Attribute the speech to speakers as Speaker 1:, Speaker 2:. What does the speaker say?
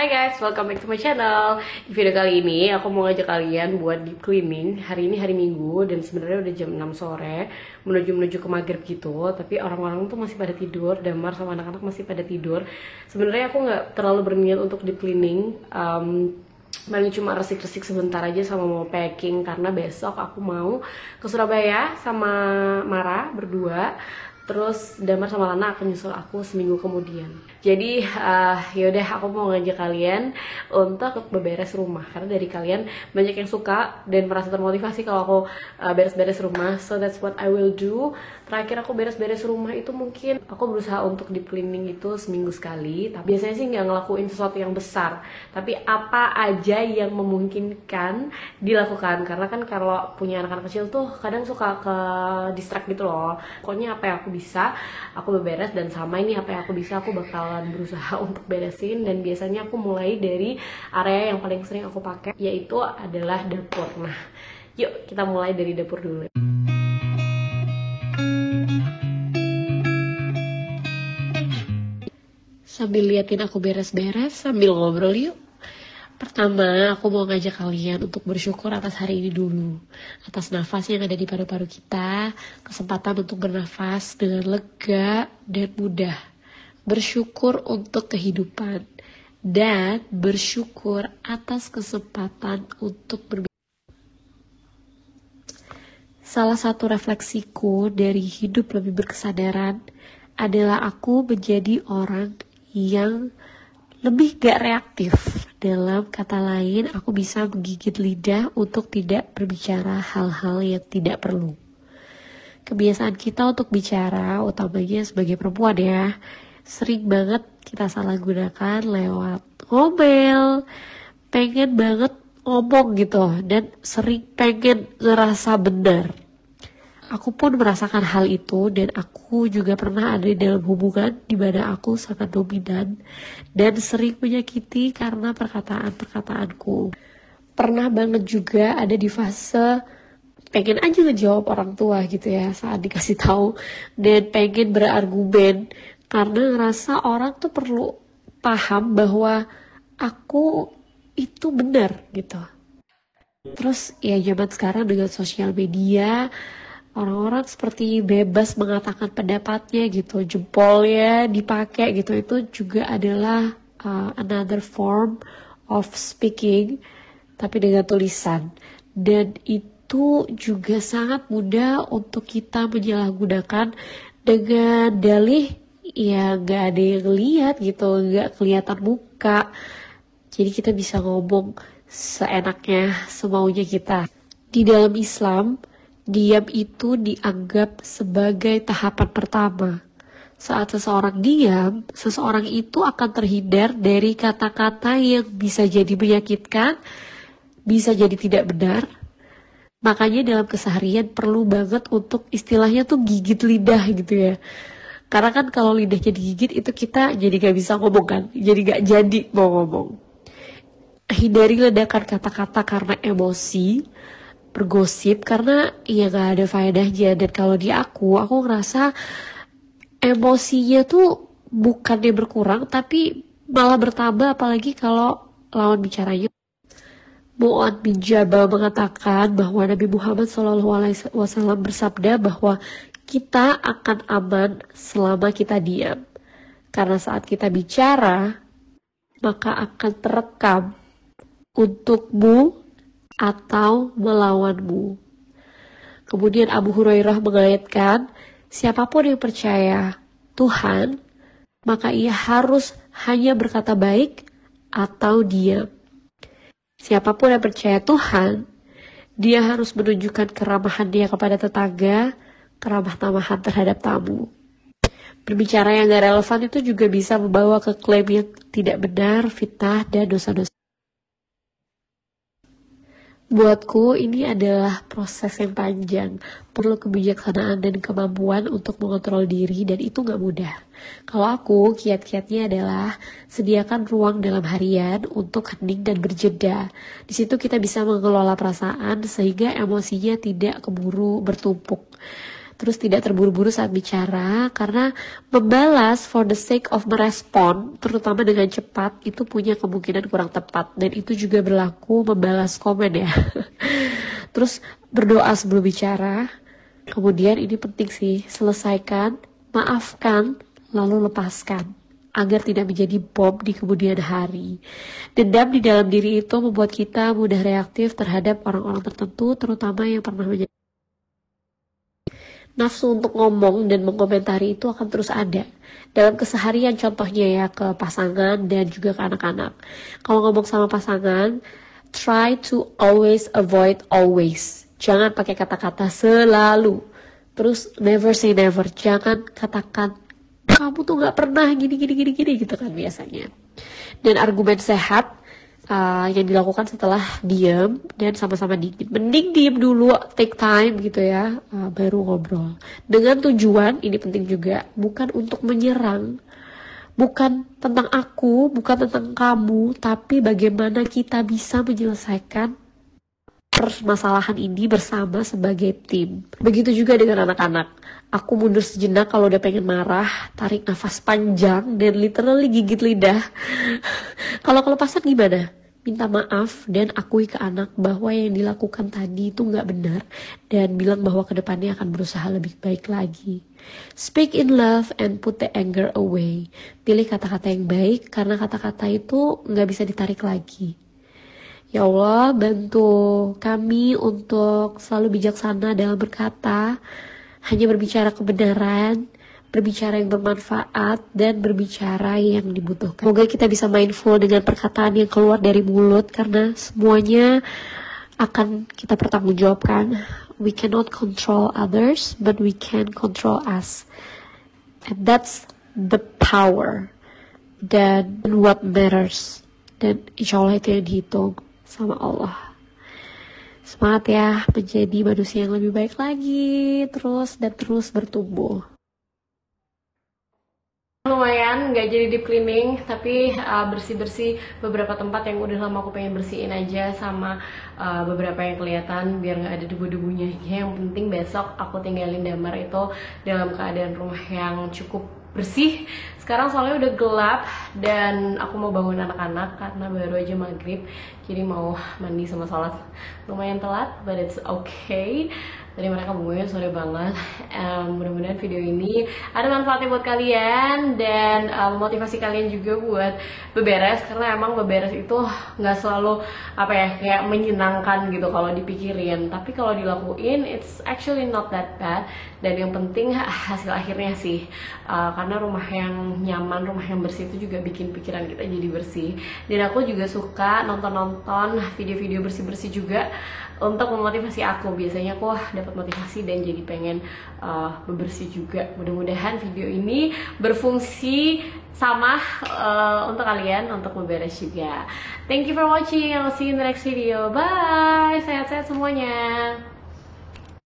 Speaker 1: Hai guys, welcome back to my channel. Di video kali ini aku mau ngajak kalian buat deep cleaning. Hari ini hari Minggu dan sebenarnya udah jam 6 sore, menuju ke maghrib gitu. Tapi orang-orang tuh masih pada tidur, Damar sama anak-anak masih pada tidur. Sebenarnya aku nggak terlalu berniat untuk deep cleaning. Paling cuma resik-resik sebentar aja sama mau packing karena besok aku mau ke Surabaya sama Mara berdua. Terus Damar sama Lana akan nyusul aku seminggu kemudian. Jadi yaudah aku mau ngajak kalian untuk beberes rumah. Karena dari kalian banyak yang suka dan merasa termotivasi kalau aku beres-beres rumah. So that's what I will do. Terakhir aku beres-beres rumah itu mungkin aku berusaha untuk deep cleaning itu seminggu sekali. Tapi biasanya sih nggak ngelakuin sesuatu yang besar. Tapi apa aja yang memungkinkan dilakukan. Karena kan kalau punya anak-anak kecil tuh kadang suka ke distract gitu loh. Pokoknya apa yang aku bisa aku beberes, dan sama ini apa yang aku bisa aku bakalan berusaha untuk beresin. Dan biasanya aku mulai dari area yang paling sering aku pakai, yaitu adalah dapur. Nah yuk kita mulai dari dapur dulu. Sambil liatin aku beres-beres sambil ngobrol yuk. Pertama, aku mau ngajak kalian untuk bersyukur atas hari ini dulu. Atas nafas yang ada di paru-paru kita, kesempatan untuk bernafas dengan lega dan mudah. Bersyukur untuk kehidupan, dan bersyukur atas kesempatan untuk berbicara. Salah satu refleksiku dari hidup lebih berkesadaran adalah aku menjadi orang yang lebih gak reaktif. Dalam kata lain, aku bisa menggigit lidah untuk tidak berbicara hal-hal yang tidak perlu. Kebiasaan kita untuk bicara, utamanya sebagai perempuan ya, sering banget kita salah gunakan lewat ngomel, pengen banget ngomong gitu, dan sering pengen ngerasa benar. Aku pun merasakan hal itu, dan aku juga pernah ada di dalam hubungan di mana aku sangat dominan dan sering menyakiti karena perkataan-perkataanku. Pernah banget juga ada di fase pengen aja ngejawab orang tua gitu ya saat dikasih tahu, dan pengen berargumen karena ngerasa orang tuh perlu paham bahwa aku itu benar gitu. Terus ya zaman sekarang dengan sosial media, orang-orang seperti bebas mengatakan pendapatnya gitu, jempolnya dipakai gitu. Itu juga adalah another form of speaking, tapi dengan tulisan. Dan itu juga sangat mudah untuk kita menyalahgunakan dengan dalih ya gak ada yang lihat gitu, gak kelihatan muka. Jadi kita bisa ngomong seenaknya, semaunya kita. Di dalam Islam, diam itu dianggap sebagai tahapan pertama. Saat seseorang diam, seseorang itu akan terhindar dari kata-kata yang bisa jadi menyakitkan, bisa jadi tidak benar. Makanya dalam keseharian perlu banget untuk istilahnya tuh gigit lidah gitu ya. Karena kan kalau lidahnya digigit itu kita jadi gak bisa ngomong kan, jadi gak jadi mau ngomong. Hindari ledakan kata-kata karena emosi, bergosip, karena ya gak ada faedahnya. Dan kalau di aku ngerasa emosinya tuh bukannya berkurang tapi malah bertambah, apalagi kalau lawan bicaranya. Mu'adz bin Jabal mengatakan bahwa Nabi Muhammad SAW bersabda bahwa kita akan aman selama kita diam, karena saat kita bicara maka akan terekam untukmu atau melawanmu. Kemudian Abu Hurairah mengaitkan, siapapun yang percaya Tuhan, maka ia harus hanya berkata baik atau diam. Siapapun yang percaya Tuhan, dia harus menunjukkan keramahannya kepada tetangga, keramah tamahan terhadap tamu. Berbicara yang gak relevan itu juga bisa membawa ke klaim yang tidak benar, fitnah, dan dosa-dosa. Buatku ini adalah proses yang panjang, perlu kebijaksanaan dan kemampuan untuk mengontrol diri, dan itu gak mudah. Kalau aku, kiat-kiatnya adalah sediakan ruang dalam harian untuk hening dan berjeda. Di situ kita bisa mengelola perasaan sehingga emosinya tidak keburu bertumpuk. terus tidak terburu-buru saat bicara, karena membalas for the sake of merespon, terutama dengan cepat, itu punya kemungkinan kurang tepat, dan itu juga berlaku membalas komen ya. Terus berdoa sebelum bicara, kemudian ini penting sih, selesaikan, maafkan, lalu lepaskan, agar tidak menjadi bom di kemudian hari. Dendam di dalam diri itu membuat kita mudah reaktif terhadap orang-orang tertentu, terutama yang pernah menjadi. Nafsu untuk ngomong dan mengomentari itu akan terus ada dalam keseharian, contohnya ya ke pasangan dan juga ke anak-anak. Kalau ngomong sama pasangan, try to always avoid always. Jangan pakai kata-kata selalu. Terus never say never. Jangan katakan kamu tuh nggak pernah gini gitu kan biasanya. Dan argumen sehat yang dilakukan setelah diem dan sama-sama dingin. Mending diem dulu, take time gitu ya, baru ngobrol. Dengan tujuan, ini penting juga, bukan untuk menyerang, bukan tentang aku, bukan tentang kamu, tapi bagaimana kita bisa menyelesaikan permasalahan ini bersama sebagai tim. Begitu juga dengan anak-anak. Aku mundur sejenak kalau udah pengen marah, tarik nafas panjang, dan literally gigit lidah. Kalau kelepasan gimana? Minta maaf dan akui ke anak bahwa yang dilakukan tadi itu nggak benar, dan bilang bahwa kedepannya akan berusaha lebih baik lagi. Speak in love and put the anger away. Pilih kata-kata yang baik, karena kata-kata itu nggak bisa ditarik lagi. Ya Allah, bantu kami untuk selalu bijaksana dalam berkata, hanya berbicara kebenaran, berbicara yang bermanfaat, dan berbicara yang dibutuhkan. Semoga kita bisa mindful dengan perkataan yang keluar dari mulut, karena semuanya akan kita pertanggungjawabkan. We cannot control others, but we can control us. And that's the power. Dan what matters. Dan insya Allah itu yang dihitung sama Allah. Semangat ya, menjadi manusia yang lebih baik lagi, terus bertumbuh. Lumayan, nggak jadi deep cleaning, tapi bersih-bersih beberapa tempat yang udah lama aku pengen bersihin aja, sama beberapa yang kelihatan biar nggak ada debu-debunya. Yang penting besok aku tinggalin Damar itu dalam keadaan rumah yang cukup bersih. Sekarang soalnya udah gelap dan aku mau bangun anak-anak karena baru aja maghrib, jadi mau mandi sama sholat. Lumayan telat, but it's okay. Tadi mereka bangunnya sore banget. Mudah-mudahan video ini ada manfaatnya buat kalian dan motivasi kalian juga buat beberes, karena emang beberes itu nggak selalu apa ya kayak menyenangkan gitu kalau dipikirin, tapi kalau dilakuin it's actually not that bad. Dan yang penting hasil akhirnya sih, karena rumah yang nyaman, rumah yang bersih itu juga bikin pikiran kita jadi bersih. Dan aku juga suka nonton video-video bersih-bersih juga untuk memotivasi aku. Biasanya aku dapat motivasi dan jadi pengen bebersih juga. Mudah-mudahan video ini berfungsi sama untuk kalian untuk beberes juga. Thank you for watching. I'll see you in the next video. Bye. Sehat-sehat semuanya.